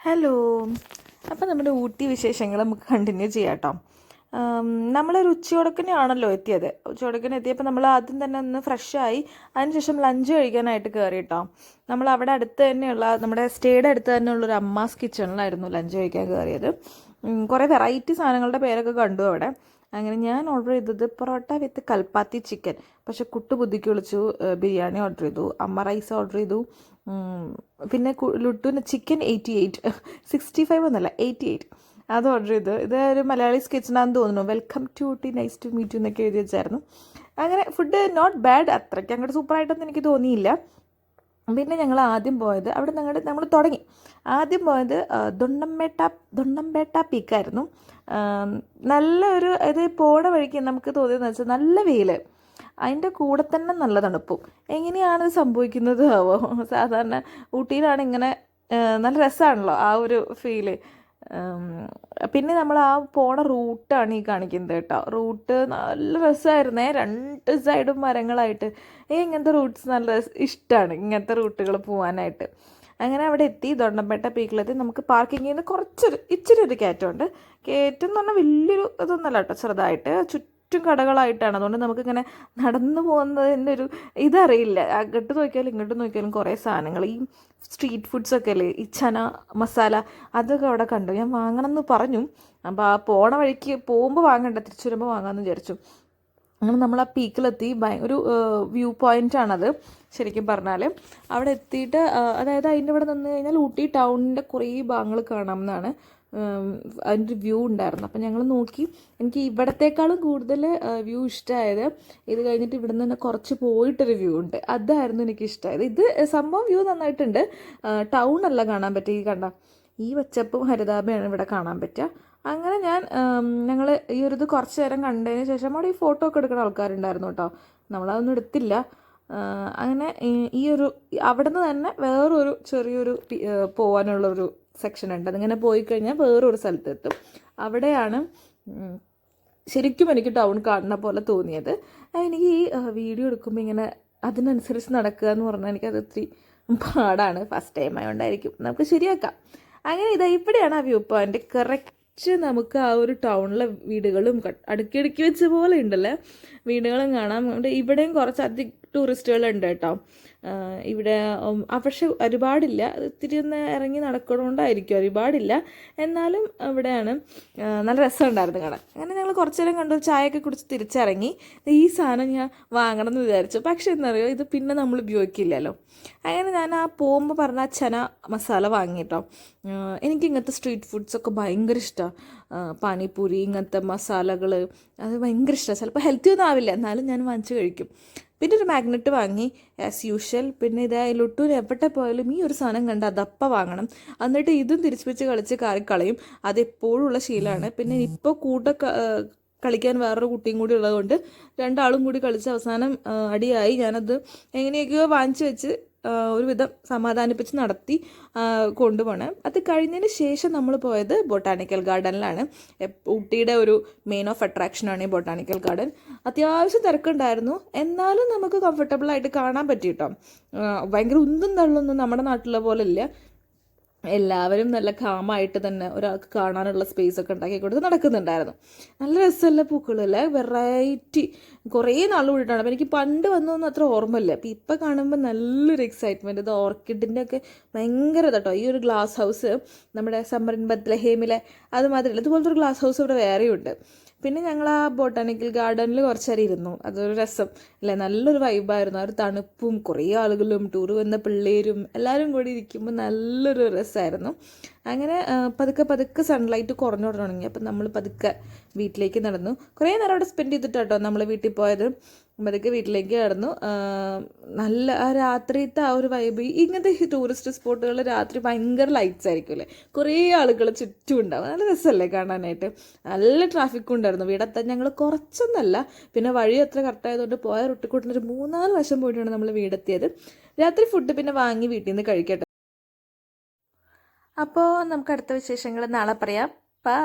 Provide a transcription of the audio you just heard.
Hello. അപ്പോൾ നമ്മുടെ ഊട്ടി വിശേഷങ്ങൾ നമുക്ക് കണ്ടിന്യൂ ചെയ്യാം കേട്ടോ. നമ്മളൊരു ഉച്ചയോടക്കിനാണല്ലോ എത്തിയത്. ഉച്ചയോടക്കിന് എത്തിയപ്പോൾ നമ്മൾ ആദ്യം തന്നെ ഒന്ന് ഫ്രഷായി അതിനുശേഷം ലഞ്ച് കഴിക്കാനായിട്ട് കയറി കേട്ടോ. നമ്മൾ അവിടെ അടുത്ത് തന്നെയുള്ള നമ്മുടെ സ്റ്റേയുടെ അടുത്ത് തന്നെയുള്ളൊരു അമ്മാസ് കിച്ചണിലായിരുന്നു ലഞ്ച് കഴിക്കാൻ കയറിയത്. കുറേ വെറൈറ്റി സാധനങ്ങളുടെ പേരൊക്കെ കണ്ടു അവിടെ. അങ്ങനെ ഞാൻ ഓർഡർ ചെയ്തത് പൊറോട്ട വിത്ത് കൽപ്പാത്തി ചിക്കൻ. പക്ഷെ കുട്ടു ബുദ്ധിക്ക് വിളിച്ചു ബിരിയാണി ഓർഡർ ചെയ്തു, അമ്മ റൈസ് ഓർഡർ ചെയ്തു, പിന്നെ ലുട്ടുവിന് ചിക്കൻ 88 65 എന്നല്ല 88 അത് ഓർഡർ ചെയ്തു. ഇത് ഒരു മലയാളീസ് കിച്ചണാന്ന് തോന്നുന്നു. Welcome to Ooty, nice to meet you എന്നൊക്കെ എഴുതി വെച്ചായിരുന്നു. അങ്ങനെ ഫുഡ് നോട്ട് ബാഡ്, അത്രയ്ക്ക് അങ്ങോട്ട് സൂപ്പറായിട്ടൊന്നും എനിക്ക് തോന്നിയില്ല. പിന്നെ ഞങ്ങൾ ആദ്യം പോയത് അവിടെ നമ്മൾ തുടങ്ങി. ആദ്യം പോയത് ദൊണ്ണമ്പേട്ട പീക്കായിരുന്നു. നല്ലൊരു ഇത് പോണ വഴിക്ക് നമുക്ക് തോന്നിയെന്ന് വെച്ചാൽ നല്ല വെയിൽ, അതിൻ്റെ കൂടെ തന്നെ നല്ല തണുപ്പും. എങ്ങനെയാണിത് സംഭവിക്കുന്നത് ആവോ? സാധാരണ ഊട്ടിയിലാണ് ഇങ്ങനെ നല്ല രസമാണല്ലോ ആ ഒരു ഫീല്. പിന്നെ നമ്മൾ ആ പോണ റൂട്ടാണ് ഈ കാണിക്കുന്നത് കേട്ടോ. റൂട്ട് നല്ല രസമായിരുന്നേ, രണ്ട് സൈഡും മരങ്ങളായിട്ട്. ഇങ്ങനത്തെ റൂട്ട്സ് നല്ല ഇഷ്ടമാണ്, ഇങ്ങനത്തെ റൂട്ടുകൾ പോകാനായിട്ട്. അങ്ങനെ അവിടെ എത്തി, ദൊണ്ണമ്പേട്ട പീക്കിലെത്തി. നമുക്ക് പാർക്കിങ്ങിൽ നിന്ന് ഇച്ചിരി ഒരു കയറ്റമുണ്ട്. കയറ്റം എന്ന് പറഞ്ഞാൽ വലിയൊരു ഇതൊന്നല്ല കേട്ടോ, ചെറുതായിട്ട് ചുറ്റും കടകളായിട്ടാണ്. അതുകൊണ്ട് നമുക്കിങ്ങനെ നടന്നു പോകുന്നതിൻ്റെ ഒരു ഇതറിയില്ല. അങ്ങോട്ട് നോക്കിയാലും ഇങ്ങോട്ട് നോക്കിയാലും കുറേ സാധനങ്ങൾ, ഈ സ്ട്രീറ്റ് ഫുഡ്സൊക്കെ അല്ലേ, ഈ ചന മസാല അതൊക്കെ അവിടെ കണ്ടു. ഞാൻ വാങ്ങണം എന്ന് പറഞ്ഞു. അപ്പോൾ ആ പോണ വഴിക്ക് പോകുമ്പോൾ വാങ്ങണ്ട, തിരിച്ചു വരുമ്പോൾ വാങ്ങാമെന്ന് വിചാരിച്ചു. അങ്ങനെ നമ്മൾ ആ പീക്കിലെത്തി. ഒരു വ്യൂ പോയിൻ്റാണത് ശരിക്കും പറഞ്ഞാൽ. അവിടെ എത്തിയിട്ട് അതായത് അതിൻ്റെ ഇവിടെ നിന്ന് കഴിഞ്ഞാൽ ഊട്ടി ടൗണിൻ്റെ കുറേ ഭാഗങ്ങൾ കാണാമെന്നാണ് അതിൻ്റെ വ്യൂ ഉണ്ടായിരുന്നു. അപ്പം ഞങ്ങൾ നോക്കി. എനിക്ക് ഇവിടത്തേക്കാളും കൂടുതൽ വ്യൂ ഇഷ്ടമായത് ഇത് കഴിഞ്ഞിട്ട് ഇവിടെ നിന്ന് തന്നെ കുറച്ച് പോയിട്ടൊരു വ്യൂ ഉണ്ട്, അതായിരുന്നു എനിക്ക് ഇഷ്ടമായത്. ഇത് സംഭവം വ്യൂ നന്നായിട്ടുണ്ട്. ടൗണല്ല കാണാൻ പറ്റുക, ഈ കണ്ട ഈ പച്ചപ്പും ഹരിതാഭയാണ് ഇവിടെ കാണാൻ പറ്റുക. അങ്ങനെ ഞങ്ങൾ ഈ ഒരു ഇത് കുറച്ച് നേരം കണ്ടതിന് ശേഷം അവിടെ ഈ ഫോട്ടോ ഒക്കെ എടുക്കുന്ന ആൾക്കാരുണ്ടായിരുന്നു കേട്ടോ. നമ്മളതൊന്നും എടുത്തില്ല. അങ്ങനെ ഈ ഒരു അവിടെ നിന്ന് തന്നെ വേറൊരു ചെറിയൊരു പോകാനുള്ളൊരു സെക്ഷൻ ഉണ്ട്. അതിങ്ങനെ പോയി കഴിഞ്ഞാൽ വേറൊരു സ്ഥലത്തെത്തും. അവിടെയാണ് ശരിക്കും എനിക്ക് ടൗൺ കാണുന്ന പോലെ തോന്നിയത്. എനിക്ക് ഈ വീഡിയോ എടുക്കുമ്പോൾ ഇങ്ങനെ അതിനനുസരിച്ച് നടക്കുക എന്ന് പറഞ്ഞാൽ എനിക്കത് ഒത്തിരി പാടാണ്. ഫസ്റ്റ് ടൈം ആയതുകൊണ്ടായിരിക്കും, നമുക്ക് ശരിയാക്കാം. അങ്ങനെ ഇവിടെയാണ് ആ വ്യൂ പോയിൻ്റ്. കറക്റ്റ് നമുക്ക് ആ ഒരു ടൗണിലെ വീടുകളും അടുക്കി വെച്ച പോലെ ഉണ്ടല്ലേ, വീടുകളും കാണാം. ഇവിടെയും കുറച്ചധികം ടൂറിസ്റ്റുകളുണ്ട് കേട്ടോ. ഇവിടെ പക്ഷെ ഒരുപാടില്ല, ഇത്തിരി ഒന്ന് ഇറങ്ങി നടക്കണോണ്ടായിരിക്കും ഒരുപാടില്ല. എന്നാലും ഇവിടെയാണ് നല്ല രസമുണ്ടായിരുന്നു കാണാൻ. അങ്ങനെ ഞങ്ങൾ കുറച്ച് നേരം കണ്ടു, ചായയൊക്കെ കുടിച്ച് തിരിച്ചിറങ്ങി. ഈ സാധനം ഞാൻ വാങ്ങണം എന്ന് വിചാരിച്ചു, പക്ഷെ എന്നറിയോ, ഇത് പിന്നെ നമ്മൾ ഉപയോഗിക്കില്ലല്ലോ. അങ്ങനെ ഞാൻ ആ പോകുമ്പോൾ പറഞ്ഞ ചന മസാല വാങ്ങിട്ടോ. എനിക്ക് ഇങ്ങനത്തെ സ്ട്രീറ്റ് ഫുഡ്സൊക്കെ ഭയങ്കര ഇഷ്ടമാണ്. പാനിപ്പൂരി ഇങ്ങനത്തെ മസാലകൾ അത് ഭയങ്കര ഇഷ്ടമാണ്. ചിലപ്പോൾ ഹെൽത്തി ഒന്നും ആവില്ല, എന്നാലും ഞാൻ വാങ്ങിച്ച് കഴിക്കും. പിന്നെ ഒരു മാഗ്നറ്റ് വാങ്ങി ആസ് യൂഷ്വൽ. പിന്നെ ലുട്ടൂർ എവിടെ പോയാലും ഈ ഒരു സാധനം കണ്ട് അതപ്പ വാങ്ങണം, എന്നിട്ട് ഇതും തിരിച്ചു വെച്ച് കളിച്ച് കാറിക്കളയും. അതെപ്പോഴും ഉള്ള ശീലമാണ്. പിന്നെ ഇപ്പോൾ കളിക്കാൻ വേറൊരു കുട്ടിയും കൂടി ഉള്ളതുകൊണ്ട് രണ്ടാളും കൂടി കളിച്ച് അവസാനം അടിയായി. ഞാനത് എങ്ങനെയൊക്കെയോ വാങ്ങിച്ച് വെച്ച് ഒരുവിധം സമാധാനിപ്പിച്ച് നടത്തി കൊണ്ടുപോകണം. അത് കഴിഞ്ഞതിന് ശേഷം നമ്മൾ പോയത് ബൊട്ടാണിക്കൽ ഗാർഡനിലാണ്. ഊട്ടിയുടെ ഒരു മെയിൻ ഓഫ് അട്രാക്ഷനാണ് ഈ ബൊട്ടാണിക്കൽ ഗാർഡൻ. അത്യാവശ്യം തിരക്കുണ്ടായിരുന്നു, എന്നാലും നമുക്ക് കംഫർട്ടബിളായിട്ട് കാണാൻ പറ്റി കേട്ടോ. ഭയങ്കര ഉന്തും തള്ളൊന്നും നമ്മുടെ നാട്ടിലെ പോലെ ഇല്ല. എല്ലാവരും നല്ല കാമായിട്ട് തന്നെ ഒരാൾക്ക് കാണാനുള്ള സ്പേസൊക്കെ ഉണ്ടാക്കി കൊടുത്ത് നടക്കുന്നുണ്ടായിരുന്നു. നല്ല രസമല്ല പൂക്കളല്ലേ, വെറൈറ്റി. കുറേ നാൾ കൂടിയിട്ടാണ്. അപ്പോൾ എനിക്ക് പണ്ട് വന്നതൊന്നും അത്ര ഓർമ്മയില്ല. അപ്പോൾ ഇപ്പം കാണുമ്പോൾ നല്ലൊരു എക്സൈറ്റ്മെൻറ്റ്. ഇത് ഓർക്കിഡിൻ്റെ ഒക്കെ ഭയങ്കര കേട്ടോ. ഈ ഒരു ഗ്ലാസ് ഹൗസ് നമ്മുടെ സമ്മറിൻ ബത്ലഹേമിലെ അത് മാത്രമല്ല, ഇതുപോലത്തെ ഒരു ഗ്ലാസ് ഹൗസ് ഇവിടെ വേറെയുണ്ട്. പിന്നെ ഞങ്ങൾ ആ ബൊട്ടാണിക്കൽ ഗാർഡനിൽ കുറച്ച് നേരം ഇരുന്നു. അതൊരു രസം അല്ലേ, നല്ലൊരു വൈബായിരുന്നു. ആ ഒരു തണുപ്പും കുറേ ആളുകളും ടൂർ വന്ന പിള്ളേരും എല്ലാവരും കൂടി ഇരിക്കുമ്പോൾ നല്ലൊരു രസമായിരുന്നു. അങ്ങനെ പതുക്കെ സൺലൈറ്റ് കുറഞ്ഞു തുടങ്ങി. അപ്പം നമ്മൾ പതുക്കെ വീട്ടിലേക്ക് നടന്നു. കുറേ നേരം അവിടെ സ്പെൻഡ് ചെയ്തിട്ട് കേട്ടോ നമ്മൾ വീട്ടിൽ പോയത്. പതുക്കെ വീട്ടിലേക്ക് കടന്നു. നല്ല ആ രാത്രിയത്തെ ആ ഒരു വൈബ്. ഇങ്ങനത്തെ ടൂറിസ്റ്റ് സ്പോട്ടുകൾ രാത്രി ഭയങ്കര ലൈറ്റ്സ് ആയിരിക്കും അല്ലേ, കുറേ ആളുകൾ ചുറ്റും ഉണ്ടാവും. നല്ല രസമല്ലേ കാണാനായിട്ട്. നല്ല ട്രാഫിക്കും ഉണ്ടായിരുന്നു. വീടെത്താൻ ഞങ്ങൾ കുറച്ചൊന്നല്ല, പിന്നെ വഴി അത്ര കറക്റ്റായതുകൊണ്ട് പോയ റൂട്ടിക്കൂട്ടിന് ഒരു 3-4 വർഷം പോയിട്ടാണ് നമ്മൾ വീടെത്തിയത്. രാത്രി ഫുഡ് പിന്നെ വാങ്ങി വീട്ടിൽ നിന്ന് കഴിക്കട്ടെ. അപ്പോൾ നമുക്ക് അടുത്ത വിശേഷങ്ങൾ നാളെ പറയാം. ബൈ.